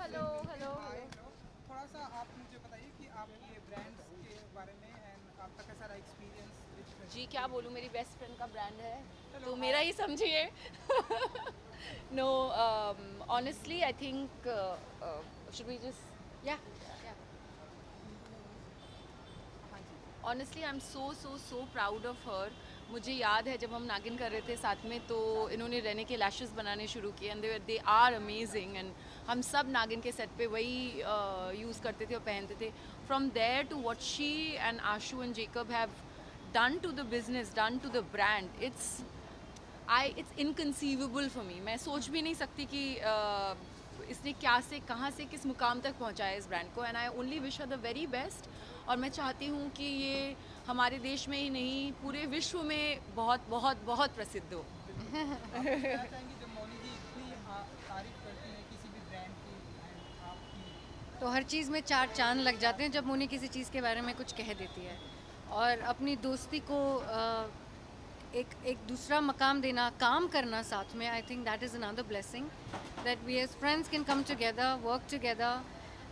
Hello hello hi hello. थोड़ा सा आप मुझे बताइए कि आपके ब्रांड्स के बारे में एंड आपका कैसा रहा एक्सपीरियंस विद जी क्या बोलूँ, मेरी बेस्ट फ्रेंड का ब्रांड है चलो तो मेरा हाय ही समझिए। No, honestly I think should we just या हाँ जी honestly I am so proud of her. मुझे याद है जब हम नागिन कर रहे थे साथ में तो इन्होंने रेने के लैशेस बनाने शुरू किए and they are amazing and हम सब नागिन के सेट पे वही यूज़ करते थे और पहनते थे। From there to what she and Ashu and Jacob have done to the business, done to the brand, it's inconceivable for me. मैं सोच भी नहीं सकती कि इसने क्या से कहाँ से किस मुकाम तक पहुँचाया इस ब्रांड को and I only wish her the very best. और मैं चाहती हूँ कि ये हमारे देश में ही नहीं पूरे विश्व में बहुत बहुत बहुत प्रसिद्ध हो। बिल्कुल आप कुछ कहना चाहेंगे जब मौनी जी इतनी तारीफ करती हैं किसी भी ब्रांड की एंड आपकी तो हर चीज़ में चार चांद लग जाते हैं जब मुनी किसी चीज़ के बारे में कुछ कह देती है। और अपनी दोस्ती को एक दूसरा मकाम देना, काम करना साथ में, I think that is another blessing that we as friends can come together, work together.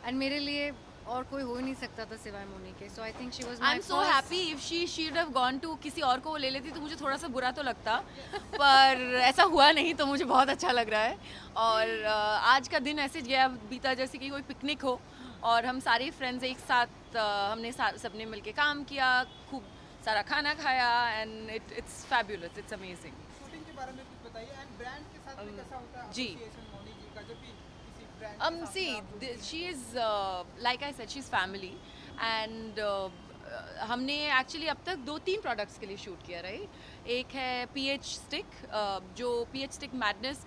And मेरे लिए और कोई हो ही नहीं सकता था सिवाय मुनी के। So I think she was I my am so happy if she have gone to किसी और को वो ले लेती तो मुझे थोड़ा सा बुरा तो लगता, पर ऐसा हुआ नहीं तो मुझे बहुत अच्छा लग रहा है। और आज का दिन ऐसे गया बीता जैसे कि कोई पिकनिक हो और हम सारे फ्रेंड्स एक साथ हमने सबने मिलके काम किया, खूब सारा खाना खाया and it's fabulous, it's amazing. Shooting के बारे में कुछ बताइए एंड ब्रांड के साथ में कैसा होता है जी। एसोसिएशन मौनी जी का जब भी किसी ब्रांड के साथ See, में आप लोग she is like I said, she's family and हमने एक्चुअली अब तक 2-3 प्रोडक्ट्स के लिए शूट किया राइट। एक है पीएच स्टिक, जो पीएच स्टिक मैडनेस,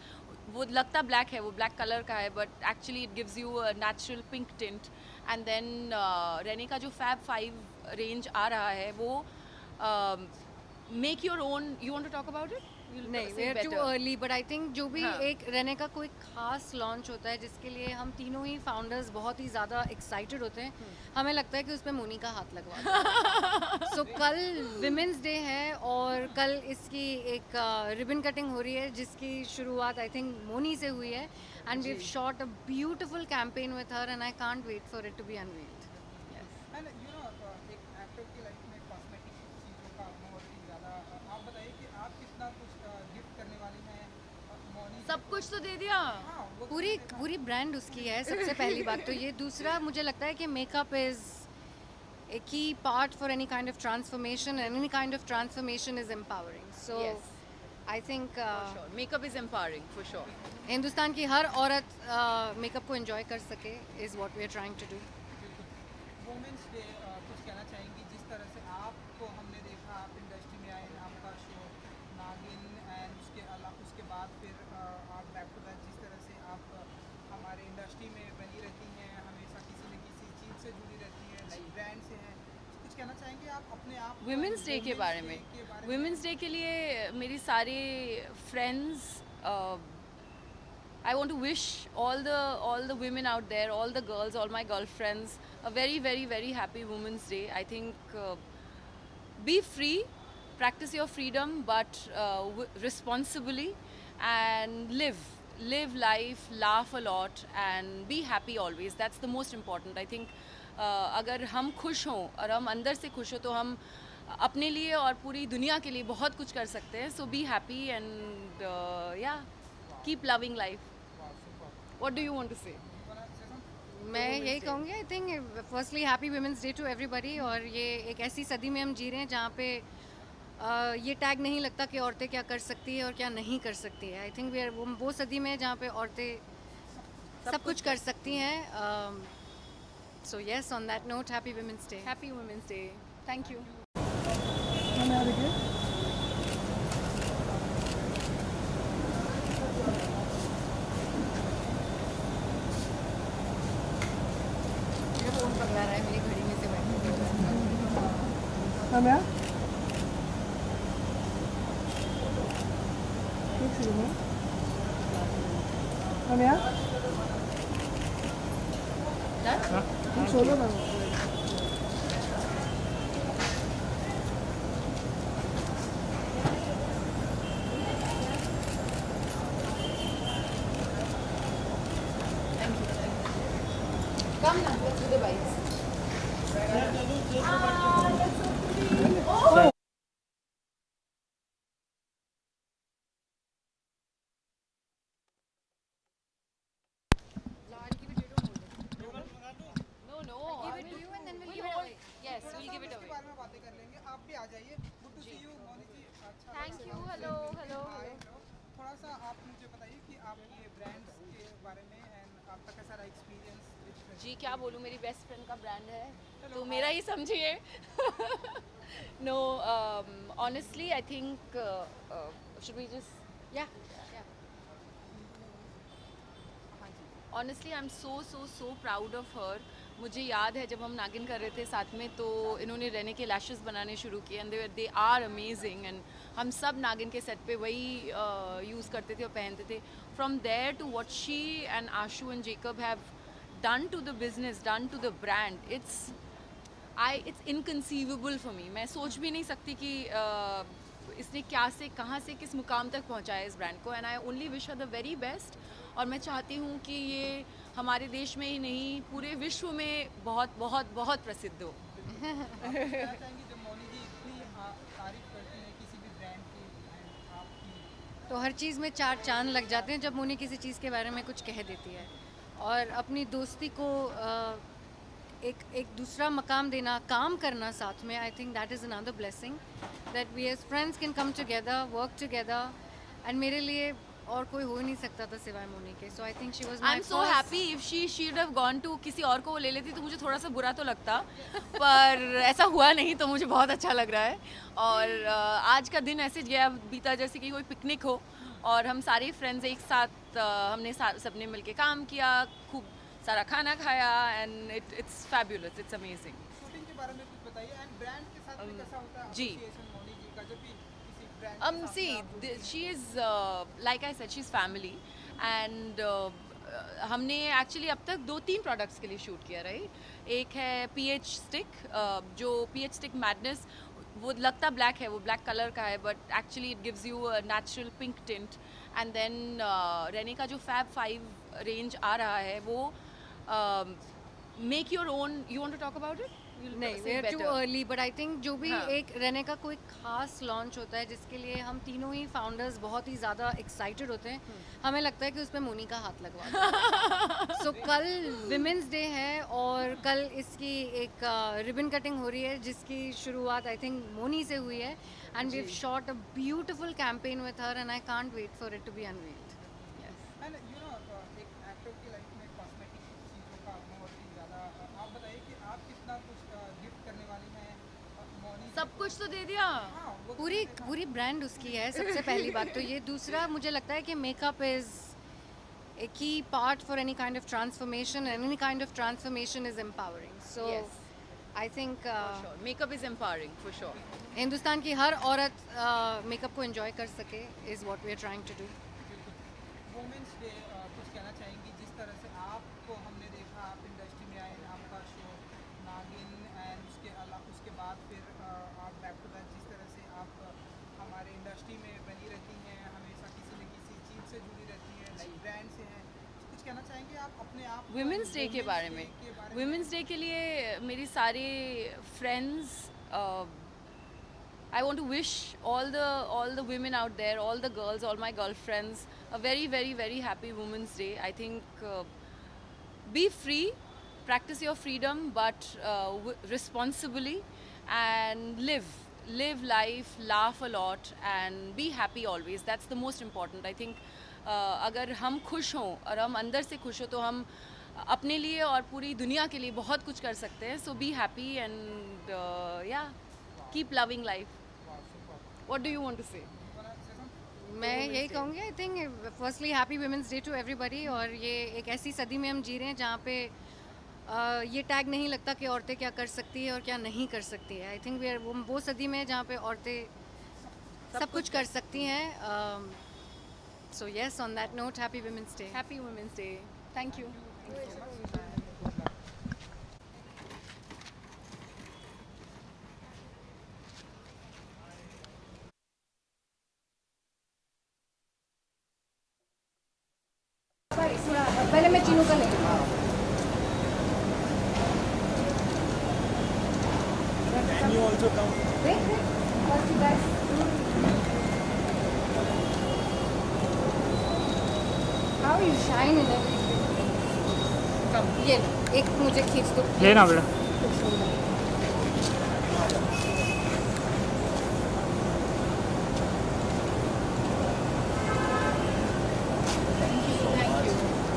वो लगता ब्लैक है, वो ब्लैक कलर का है but actually it gives you a natural pink tint. And then Renee का जो फैब 5 रेंज आ रहा है वो make your own. You want to talk about it? नहीं, we are too early, but I think जो भी हाँ। एक रहने का कोई खास लॉन्च होता है जिसके लिए हम तीनों ही फाउंडर्स बहुत ही ज़्यादा एक्साइटेड होते हैं, हमें लगता है कि उस पर मोनी का हाथ लगवा सो कल विमेंस डे है और कल इसकी एक रिबन कटिंग हो रही है जिसकी शुरुआत आई थिंक मोनी से हुई है and we have shot a beautiful campaign with her and I can't wait for it to be unveiled. And you know एक एक्टर की लाइफ में कॉस्मेटिक चीज़ों का बहुत ही ज़्यादा आप बताइए कि आप कितना कुछ गिफ्ट करने वाली हैं मौनी सब कुछ तो दे दिया। हाँ वो पूरी ब्रांड उसकी है, सबसे पहली बात तो ये। दूसरा मुझे लगता है कि makeup is a key part for any kind of transformation and any kind of transformation is empowering. So Yes. I think makeup is empowering for sure. Hindustan की हर औरत मेकअप को एंजॉय कर सके is what we are trying to do. Women's day कुछ कहना चाहेंगी जिस तरह से आपको हमने देखा आप इंडस्ट्री में आए आपका शो नागिन एंड उसके बाद फिर आप बैक टू बैक जिस तरह से आप हमारे इंडस्ट्री में बनी रहती हैं हमेशा किसी न किसी चीज़ से जुड़ी रहती हैं लाइक ब्रांड से हैं कुछ कहना चाहेंगे आप अपने आप वुमेंस डे के बारे में? वुमेंस डे के लिए मेरी सारे friends, I want to wish all the women out there, all the girls, all my girlfriends, a very very very happy Women's Day. I think be free, practice your freedom, but responsibly, and live life, laugh a lot, and be happy always. That's the most important. I think अगर हम खुश हों और हम अंदर से खुश हो तो हम अपने लिए और पूरी दुनिया के लिए बहुत कुछ कर सकते हैं. So be happy and yeah, keep loving life. What do you want to say? मैं यही कहूँगी, I think firstly happy women's day to everybody. और ये एक ऐसी सदी में हम जी रहे हैं जहाँ पे ये टैग नहीं लगता कि औरतें क्या कर सकती है और क्या नहीं कर सकती है। आई थिंक वी आर वो सदी में जहाँ पे औरतें सब कुछ कर सकती हैं। So yes, on that note, happy women's day. Happy Women's Day. Thank you. मेरा फोन पकड़ा रहा है, मेरी घड़ी में से बैठ Amel? Excuse me. Amel? Solo na. Thank you. Come now, let's do the bites. No, no. Give it to you and then we'll give it away. Yes, we'll give it इसके away. बारे में बातें कर लेंगे, आप भी आ जाइए. Good to see you Moni ji. अच्छा Thank you. Hello, hello. हाय. थोड़ा सा आप मुझे बताइए कि आपके ब्रांड्स के बारे में एंड आपका कैसा रहा एक्सपीरियंस. जी क्या बोलूँ, मेरी बेस्ट फ्रेंड का ब्रांड है तो मेरा ही समझिए. No, honestly I think should we just Yeah. Honestly I am so proud of her. मुझे याद है जब हम नागिन कर रहे थे साथ में तो इन्होंने रेने के लैशेस बनाने शुरू किए and they are amazing. And हम सब नागिन के सेट पे वही यूज़ करते थे और पहनते थे. From there to what she and Ashu and Jacob have done to the business, done to the brand, it's inconceivable for me. मैं सोच भी नहीं सकती कि इसने क्या से कहाँ से किस मुकाम तक पहुँचाया इस ब्रांड को. And I only wish her the very best. और मैं चाहती हूँ कि ये हमारे देश में ही नहीं पूरे विश्व में बहुत बहुत बहुत प्रसिद्ध हो. कहना चाहेंगे जब मौनी जी इतनी तारीफ करती हैं किसी भी ब्रांड की and आपकी, तो हर चीज़ में 4 चांद लग जाते हैं जब मुनी किसी चीज़ के बारे में कुछ कह देती है. और अपनी दोस्ती को एक दूसरा मकाम देना, काम करना साथ में, I think that is another blessing that we as friends can come together, work together. And मेरे लिए और कोई हो ही नहीं सकता था सिवाय मोनी के. So I think she was I am so happy. If she she'd have gone to किसी और को वो ले लेती तो मुझे थोड़ा सा बुरा तो लगता, पर ऐसा हुआ नहीं तो मुझे बहुत अच्छा लग रहा है. और आज का दिन ऐसे गया बीता जैसे कि कोई पिकनिक हो और हम सारे फ्रेंड्स एक साथ हमने सबने मिलके काम किया, खूब सारा खाना खाया and it's fabulous, it's amazing. Shooting के बारे में कुछ बताइए एंड ब्रांड के साथ में कैसा होता है जी. association मौनी जी का जब भी किसी brand See, she is like I said, she's family and हमने एक्चुअली अब तक 2-3 प्रोडक्ट्स के लिए शूट किया. राइट, एक है पीएच स्टिक, जो पीएच स्टिक मैडनेस, वो लगता ब्लैक है, वो ब्लैक कलर का है but actually it gives you a natural pink tint. And then Renee का जो फैब 5 रेंज आ रहा है वो make your own. You want to talk about it? नहीं, we are too early. But I think जो भी हाँ. एक रेने का कोई खास लॉन्च होता है जिसके लिए हम तीनों ही फाउंडर्स बहुत ही ज़्यादा एक्साइटेड होते हैं, हमें लगता है कि उसमें मोनी का हाथ लगवा. सो कल विमेंस डे है और कल इसकी एक रिबन कटिंग हो रही है जिसकी शुरुआत आई थिंक मोनी से हुई है. And we have shot a beautiful campaign with her and I can't wait for it to be unveiled. And you know एक एक्टर की लाइफ में कॉस्मेटिक चीज़ों का बहुत ही ज़्यादा. आप बताइए कि आप कितना कुछ गिफ्ट करने वाली हैं मौनी जी सब को? कुछ तो दे दिया. हाँ, वो पूरी ब्रांड उसकी है, सबसे पहली बात तो ये. दूसरा मुझे लगता है कि makeup is a key part for any kind of transformation and any kind of transformation is empowering. So Yes. I think makeup is empowering for sure. Hindustan की हर औरत मेकअप को एंजॉय कर सके is what we are trying to do. Women's day कुछ कहना चाहेंगी जिस तरह से आपको हमने देखा, आप इंडस्ट्री में आए, आपका शो नागिन एंड उसके बाद फिर आप बैक टू बैक जिस तरह से आप हमारे इंडस्ट्री में बनी रहती हैं, हमेशा किसी न किसी चीज़ से जुड़ी रहती हैं, लाइक ब्रांड से हैं. कुछ कहना चाहेंगे आप अपने आप वुमेंस डे के बारे में. वुमेंस डे के लिए मेरी सारे friends, I want to wish all the women out there, all the girls, all my girlfriends, a very very very happy Women's Day. I think be free, practice your freedom, but responsibly, and live life, laugh a lot, and be happy always. That's the most important. I think अगर हम खुश हों और हम अंदर से खुश हो तो हम अपने लिए और पूरी दुनिया के लिए बहुत कुछ कर सकते हैं. So be happy and yeah, keep loving life. What do you want to say? मैं यही कहूँगी, I think firstly happy women's day to everybody. और ये एक ऐसी सदी में हम जी रहे हैं जहाँ पे ये टैग नहीं लगता कि औरतें क्या कर सकती है और क्या नहीं कर सकती है. आई थिंक वी आर वो सदी में जहाँ पे औरतें सब कुछ कर सकती हैं. So yes, on that note, happy women's day. Happy Women's Day. Thank you. पहले मैं चीनू का ले लूँगा. Wait, what you guys? How you shine in everything? ये एक मुझे खींच दो लेना बेटा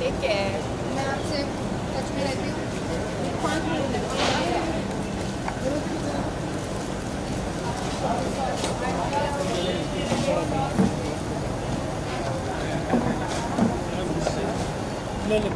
Take care. मैं आपसे टच में रहती हूँ 5 मिनट ले ले